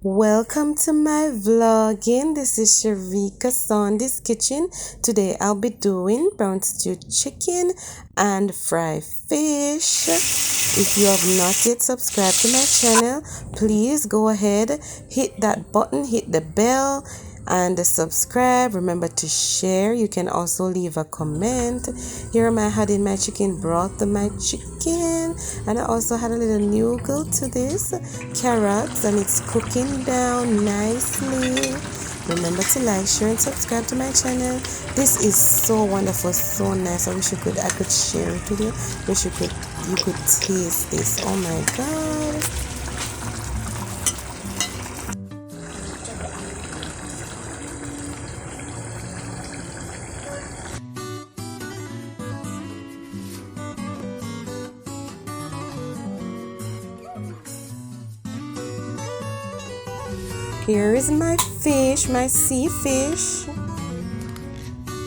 Welcome to my vlogging. This is Sharika Sandy's kitchen. Today I'll be doing brown stewed chicken and fried fish. If you have not yet subscribed to my channel, please go ahead, hit that button, hit the bell and subscribe. Remember to share. You can also leave a comment. Here am I adding my chicken broth to my chicken, and I also had a little noodle to this, carrots, and it's cooking down nicely. Remember to like, share, and subscribe to my channel. This is so wonderful, so nice. I wish I could share it with you. Wish you could taste this. Oh my god. Here is my fish, my sea fish.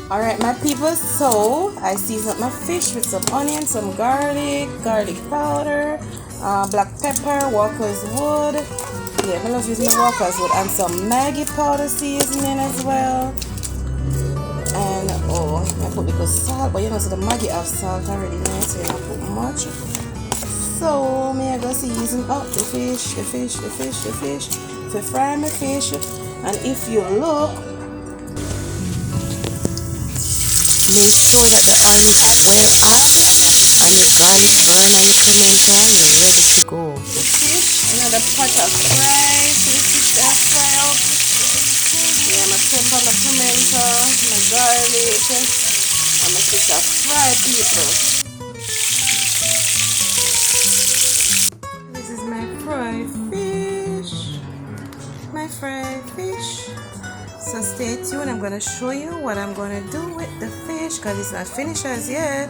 Alright, my people, so I seasoned my fish with some onion, some garlic powder, black pepper, Walker's wood. Yeah, I love using the Walker's wood, and some Maggi powder seasoning as well. And I put a little salt, but you know, so the Maggi have salt already, nice, so I don't put much. So I go season up the fish, to fry my fish. And if you look, make sure that the oil is well hot and your garlic burn and your pimento, you're ready to go. The fish, another pot of fry, so the fish that fry up. Yeah, my pepper, my pimento, my garlic, and my fish are fry, people. This is my fried fish. My fried fish. So stay tuned. I'm gonna show you what I'm gonna do with the fish because it's not finished as yet.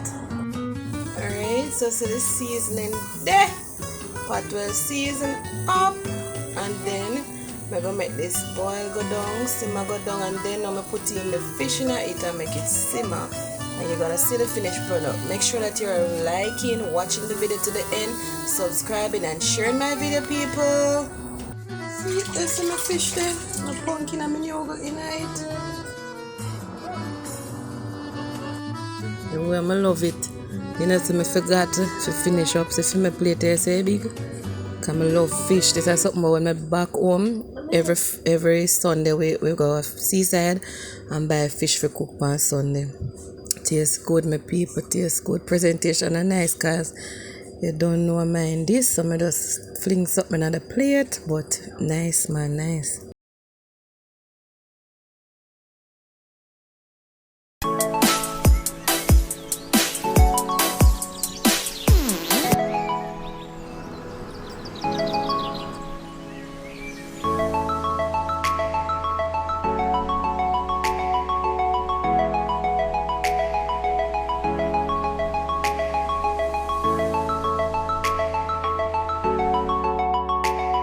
Alright, so the seasoning there. Pot will season up, and then I'm gonna make this boil go down, simmer go down, and then I'm gonna put in the fish in it and make it simmer. And you're gonna see the finished product. Make sure that you're liking, watching the video to the end, subscribing and sharing my video, people. See, there's my fish there. My pumpkin and my yogurt in it. The way I love it. You know, so I forgot to finish up. So for my plate there, say big. Because I love fish. This is something when I back home. Every Sunday we go seaside and buy fish for cook on Sunday. Tastes good, my people. Tastes good. Presentation are nice because you don't know mine this, so I just fling something on the plate, but nice, man, nice.